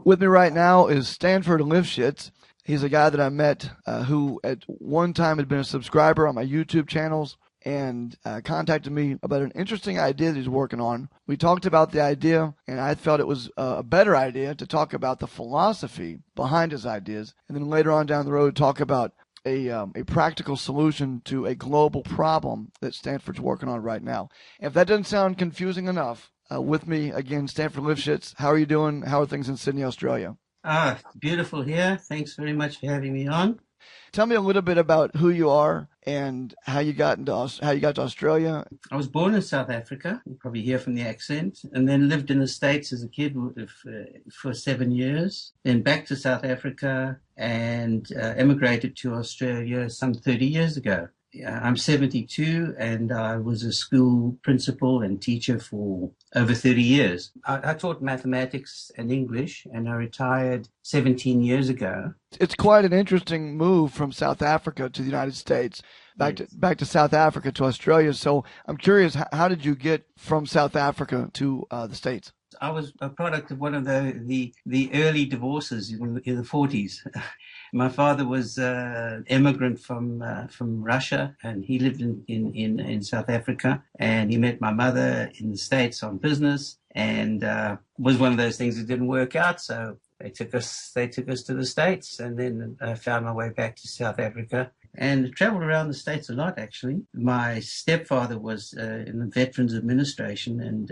With me right now is Stanford Lifschitz. He's a guy that I met who at one time had been a subscriber on my YouTube channels and contacted me about an interesting idea that he's working on. We talked about the idea, and I felt it was a better idea to talk about the philosophy behind his ideas, and then later on down the road talk about a practical solution to a global problem that Stanford's working on right now. If that doesn't sound confusing enough, with me again, Stanford Lifschitz. How are you doing? How are things in Sydney, Australia? Beautiful here. Thanks very much for having me on. Tell me a little bit about who you are and how you got to Australia. I was born in South Africa. You probably hear from the accent, and then lived in the States as a kid for 7 years. Then back to South Africa and emigrated to Australia some 30 years ago. I'm 72, and I was a school principal and teacher for over 30 years. I taught mathematics and English, and I retired 17 years ago. It's quite an interesting move from South Africa to the United States, back to South Africa to Australia. So I'm curious, how did you get from South Africa to the States? I was a product of one of the early divorces in the 40s. My father was immigrant from Russia, and he lived in South Africa, and he met my mother in the States on business, and was one of those things that didn't work out. So they took us to the States, and then I found my way back to South Africa. And traveled around the States a lot, actually. My stepfather was in the Veterans Administration, and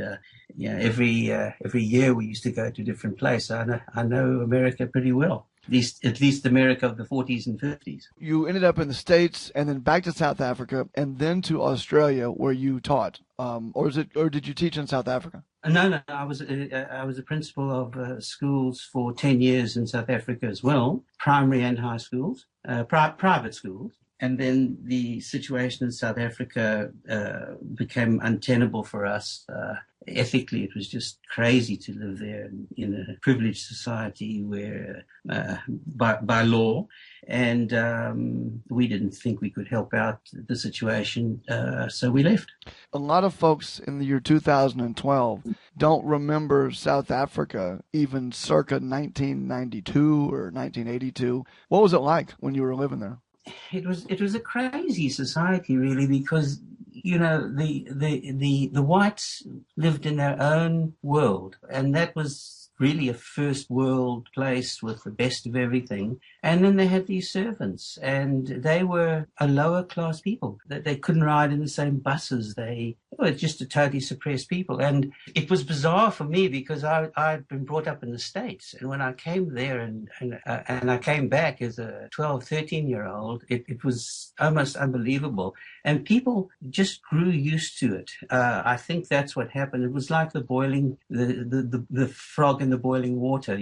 every year we used to go to a different place. I know America pretty well, at least America of the 40s and 50s. You ended up in the States, and then back to South Africa, and then to Australia, where you taught, or did you teach in South Africa? No. I was a principal of schools for 10 years in South Africa as well, primary and high schools, private schools. And then the situation in South Africa became untenable for us. Ethically, it was just crazy to live there in a privileged society where, by law, and we didn't think we could help out the situation, so we left. A lot of folks in the year 2012 don't remember South Africa even circa 1992 or 1982. What was it like when you were living there? It was a crazy society, really, because the whites lived in their own world, and that was really a first world place with the best of everything. And then they had these servants, and they were a lower class people. They couldn't ride in the same buses. They were just a totally suppressed people. And it was bizarre for me because I'd been brought up in the States. And when I came there and I came back as a 12, 13-year-old, it was almost unbelievable. And people just grew used to it. I think that's what happened. It was like the frog in the boiling water.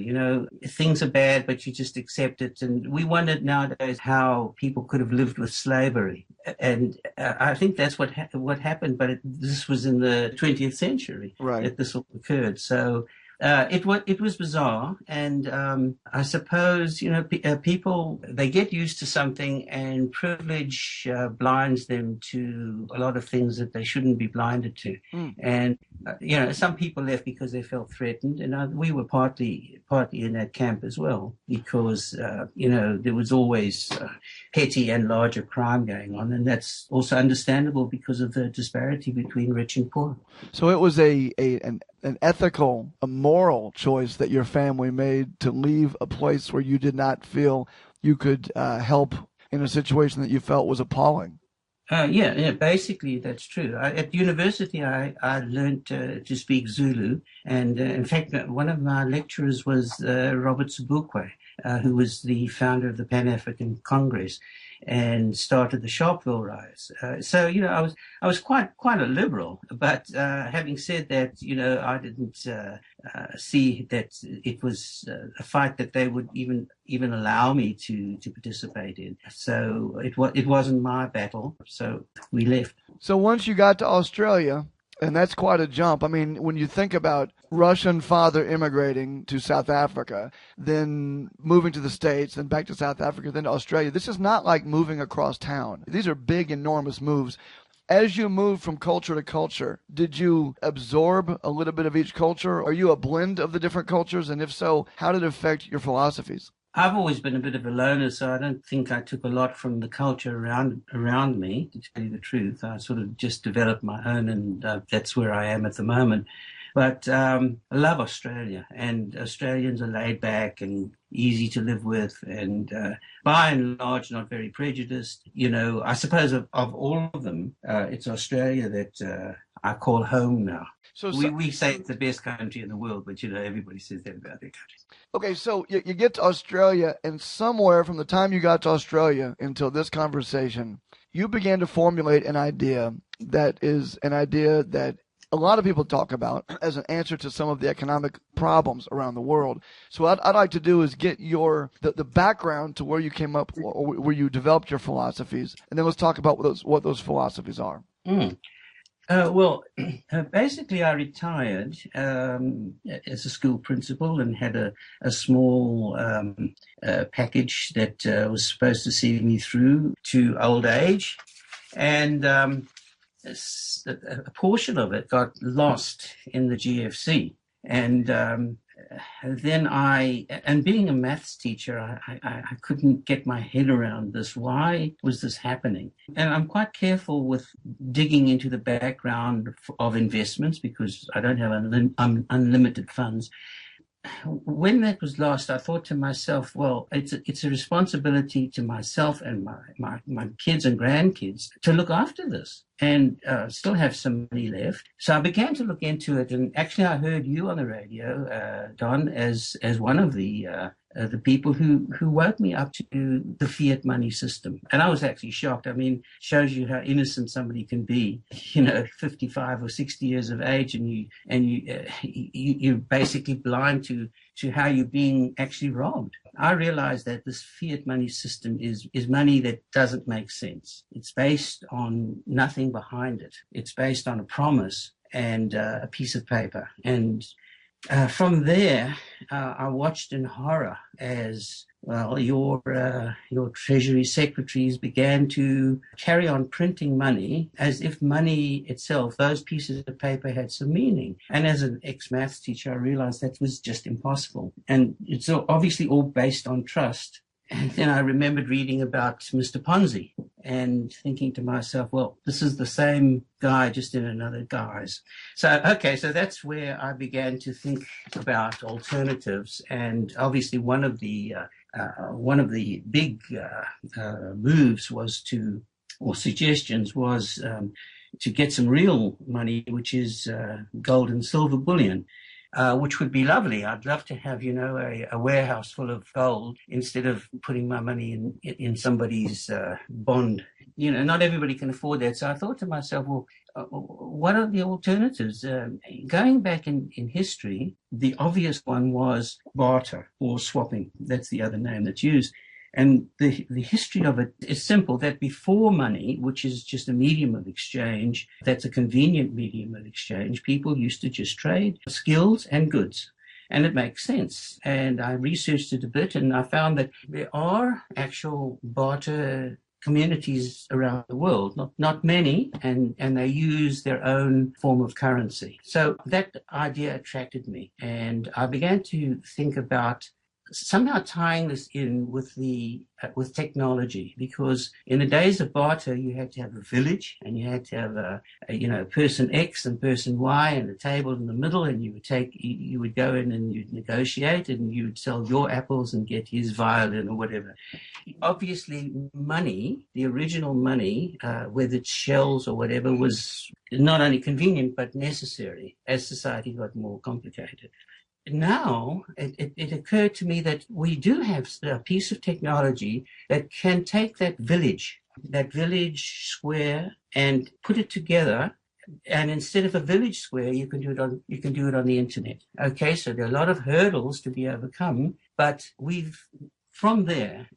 Things are bad, but you just accept it. And we wondered nowadays how people could have lived with slavery. And I think that's what happened. But this was in the 20th century that this all occurred. So it was bizarre, and I suppose people, they get used to something, and privilege blinds them to a lot of things that they shouldn't be blinded to. And some people left because they felt threatened, and we were partly in that camp as well, because there was always petty and larger crime going on, and that's also understandable because of the disparity between rich and poor. So it was an ethical, a moral choice that your family made to leave a place where you did not feel you could help in a situation that you felt was appalling. Yeah, basically that's true. At university, I learned to speak Zulu, and in fact, one of my lecturers was Robert Sobukwe, who was the founder of the Pan-African Congress and started the Sharpeville riots. So I was quite a liberal, but having said that, I didn't see that it was a fight that they would even allow me to participate in. So it wasn't my battle. So we left. So once you got to Australia, and that's quite a jump. I mean, when you think about Russian father immigrating to South Africa, then moving to the States, then back to South Africa, then to Australia, this is not like moving across town. These are big, enormous moves. As you moved from culture to culture, did you absorb a little bit of each culture? Are you a blend of the different cultures? And if so, how did it affect your philosophies? I've always been a bit of a loner, so I don't think I took a lot from the culture around me, to tell you the truth. I sort of just developed my own, and that's where I am at the moment. But I love Australia, and Australians are laid back and easy to live with, and by and large, not very prejudiced. You know, I suppose of all of them, it's Australia that I call home now. So, We say it's the best country in the world, but, you know, everybody says that about their country. okay, so you get to Australia, and somewhere from the time you got to Australia until this conversation, you began to formulate an idea that is an idea that a lot of people talk about as an answer to some of the economic problems around the world. So what I'd like to do is get the background to where you came up or where you developed your philosophies, and then let's talk about what those philosophies are. Well, basically, I retired as a school principal and had a small package that was supposed to see me through to old age. And a portion of it got lost in the GFC. And then and being a maths teacher, I couldn't get my head around this. Why was this happening? And I'm quite careful with digging into the background of investments because I don't have unlimited funds. When that was lost, I thought to myself, well, it's a responsibility to myself and my kids and grandkids to look after this and still have some money left. So I began to look into it, and actually I heard you on the radio, Don, as one of the people who woke me up to the fiat money system. And I was actually shocked. I mean, shows you how innocent somebody can be, you know, at 55 or 60 years of age, and you're basically blind to how you're being actually robbed. I realized that this fiat money system is money that doesn't make sense. It's based on nothing behind it. It's based on a promise and a piece of paper. And from there, I watched in horror as well your Treasury secretaries began to carry on printing money as if money itself, those pieces of paper, had some meaning. And as an ex-maths teacher, I realized that was just impossible. And it's obviously all based on trust. And then I remembered reading about Mr. Ponzi and thinking to myself, well, this is the same guy, just in another guise. So that's where I began to think about alternatives. And obviously one of the big moves was suggestions was to get some real money, which is gold and silver bullion. Which would be lovely. I'd love to have, you know, a warehouse full of gold instead of putting my money in somebody's bond. You know, not everybody can afford that. So I thought to myself, well, what are the alternatives? Going back in history, the obvious one was barter or swapping. That's the other name that's used. And the history of it is simple, that before money, which is just a medium of exchange, that's a convenient medium of exchange, people used to just trade skills and goods. And it makes sense. And I researched it a bit, and I found that there are actual barter communities around the world, not many, and they use their own form of currency. So that idea attracted me, and I began to think about somehow tying this in with technology, because in the days of barter, you had to have a village, and you had to have person X and person Y and a table in the middle, and you would go in and you'd negotiate, and you would sell your apples and get his violin or whatever. Obviously, money, the original money, whether it's shells or whatever, was not only convenient but necessary as society got more complicated. Now, it occurred to me that we do have a piece of technology that can take that village square, and put it together. And instead of a village square, you can do it on the internet. Okay, so there are a lot of hurdles to be overcome, but from there,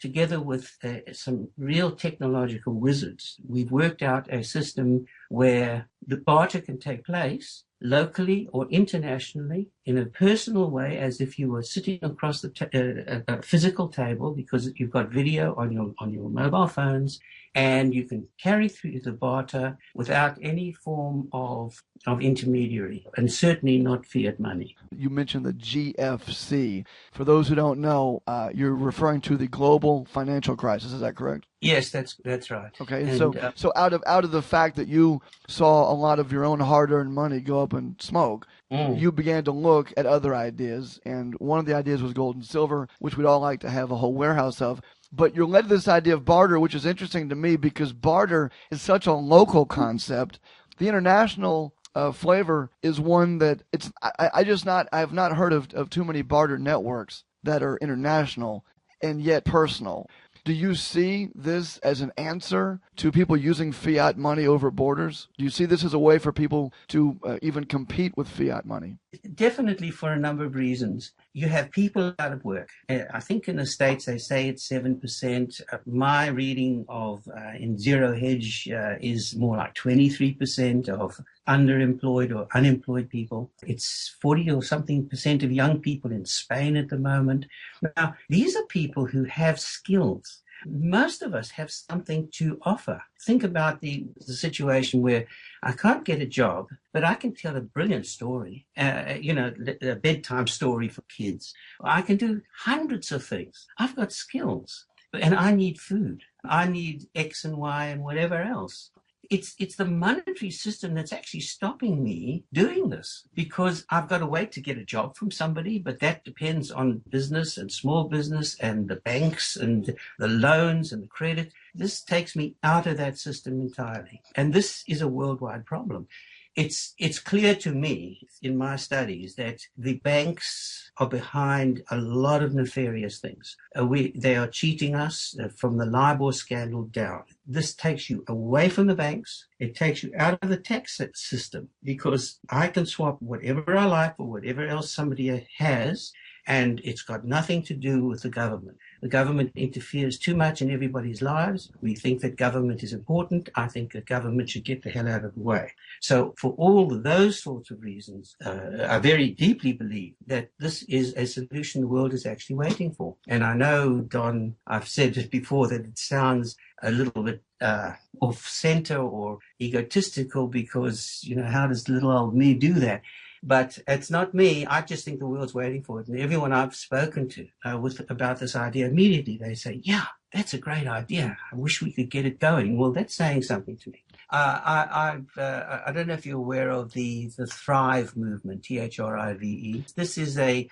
together with some real technological wizards, we've worked out a system where the barter can take place locally or internationally in a personal way, as if you were sitting across a physical table, because you've got video on your mobile phones, and you can carry through the barter without any form of intermediary, and certainly not fiat money. You mentioned the GFC. For those who don't know, you're referring to the global financial crisis. Is that correct? Yes, that's right. Okay, and so out of the fact that you saw a lot of your own hard-earned money go up in smoke, you began to look at other ideas, and one of the ideas was gold and silver, which we'd all like to have a whole warehouse of. But you're led to this idea of barter, which is interesting to me because barter is such a local concept. The international flavor is one that I have not heard of too many barter networks that are international and yet personal. Do you see this as an answer to people using fiat money over borders? Do you see this as a way for people to even compete with fiat money? Definitely, for a number of reasons. You have people out of work. I think in the States they say it's 7%. My reading of in zero hedge is more like 23% of underemployed or unemployed people. It's 40 or something percent of young people in Spain at the moment. Now, these are people who have skills. Most of us have something to offer. Think about the situation where I can't get a job, but I can tell a brilliant story, a bedtime story for kids. I can do hundreds of things. I've got skills, and I need food. I need X and Y and whatever else. It's the monetary system that's actually stopping me doing this because I've got to wait to get a job from somebody, but that depends on business and small business and the banks and the loans and the credit. This takes me out of that system entirely. And this is a worldwide problem. It's clear to me in my studies that the banks are behind a lot of nefarious things. They are cheating us from the LIBOR scandal down. This takes you away from the banks. It takes you out of the tax system because I can swap whatever I like for whatever else somebody has, and it's got nothing to do with the government. The government interferes too much in everybody's lives. We think that government is important. I think that government should get the hell out of the way. So for all of those sorts of reasons, I very deeply believe that this is a solution the world is actually waiting for. And I know, Don, I've said it before that it sounds a little bit off-center or egotistical because, how does little old me do that? But it's not me. I just think the world's waiting for it. And everyone I've spoken to about this idea, immediately they say, yeah, that's a great idea. I wish we could get it going. Well, that's saying something to me. I don't know if you're aware of the Thrive movement, THRIVE. This is a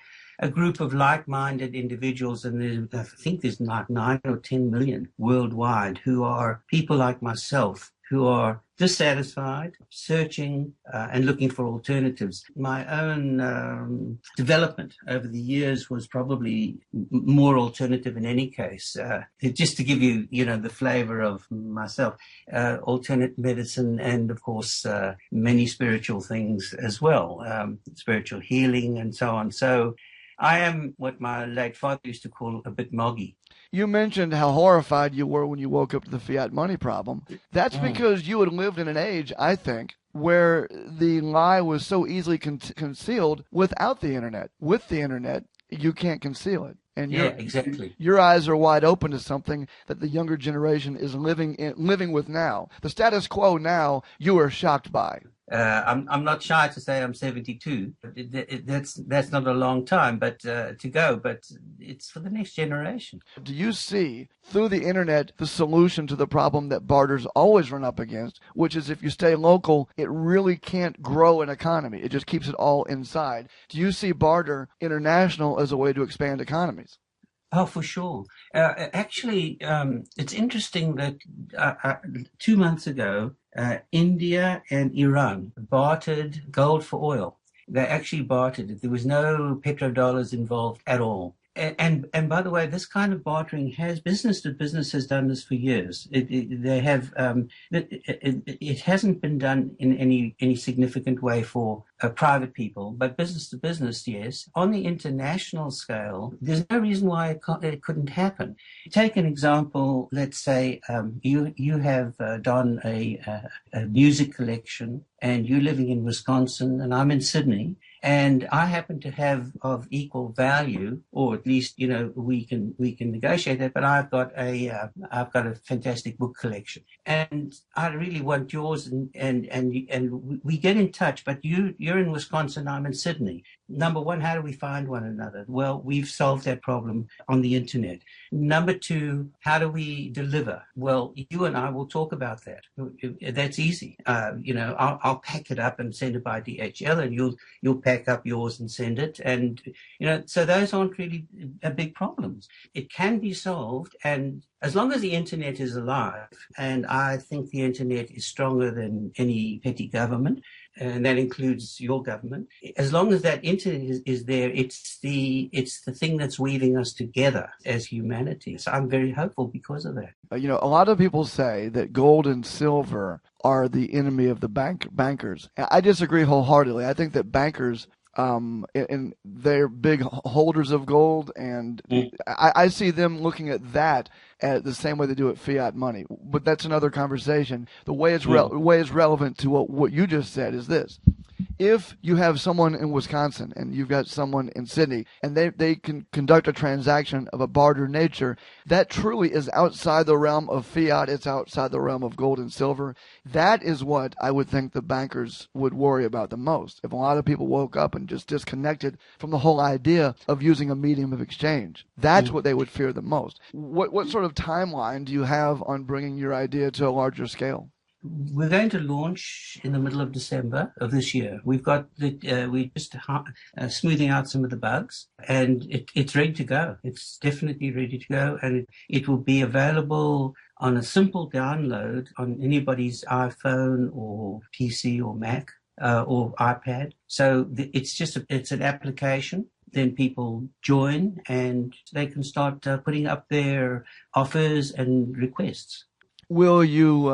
group of like-minded individuals, and I think there's like 9 or 10 million worldwide who are people like myself who are dissatisfied, searching, and looking for alternatives. My own development over the years was probably more alternative in any case. Just to give you, the flavor of myself, alternate medicine and, of course, many spiritual things as well, spiritual healing and so on. So I am what my late father used to call a bit moggy. You mentioned how horrified you were when you woke up to the fiat money problem. That's because you had lived in an age, I think, where the lie was so easily concealed without the internet. With the internet, you can't conceal it. And exactly. Your eyes are wide open to something that the younger generation is living with now. The status quo now, you are shocked by. I'm not shy to say I'm 72. That's not a long time, but to go. But it's for the next generation. Do you see through the internet the solution to the problem that barters always run up against, which is if you stay local, it really can't grow an economy. It just keeps it all inside. Do you see barter international as a way to expand economies? Oh, for sure. Actually, it's interesting that 2 months ago, India and Iran bartered gold for oil. They actually bartered it. There was no petrodollars involved at all. And by the way, this kind of bartering business to business has done this for years. It hasn't been done in any significant way for private people, but business to business, yes. On the international scale, there's no reason why it couldn't happen. Take an example. Let's say you have Don a music collection, and you're living in Wisconsin, and I'm in Sydney. and I happen to have of equal value, or at least we can negotiate that. But I've got a fantastic book collection, and I really want yours, and we get in touch. But you're in Wisconsin, I'm in Sydney. Number one, how do we find one another? Well, we've solved that problem on the internet. Number two, how do we deliver? Well, you and I will talk about that. That's easy. I'll pack it up and send it by DHL, and you'll pack up yours and send it. And, so those aren't really big problems. It can be solved. And as long as the internet is alive, and I think the internet is stronger than any petty government, and that includes your government. As long as that internet is there, it's the thing that's weaving us together as humanity. So I'm very hopeful because of that. A lot of people say that gold and silver are the enemy of the bankers. I disagree wholeheartedly. I think that bankers, and they're big holders of gold, and I see them looking at that at the same way they do at fiat money. But that's another conversation. The way it's relevant to what you just said is this. If you have someone in Wisconsin and you've got someone in Sydney, and they can conduct a transaction of a barter nature, that truly is outside the realm of fiat. It's outside the realm of gold and silver. That is what I would think the bankers would worry about the most. If a lot of people woke up and just disconnected from the whole idea of using a medium of exchange, that's what they would fear the most. What sort of timeline do you have on bringing your idea to a larger scale? We're going to launch in the middle of December of this year. We've got we're just smoothing out some of the bugs, and it's ready to go. It's definitely ready to go, and it will be available on a simple download on anybody's iPhone or PC or Mac or iPad. So it's an application. Then people join, and they can start putting up their offers and requests. Will you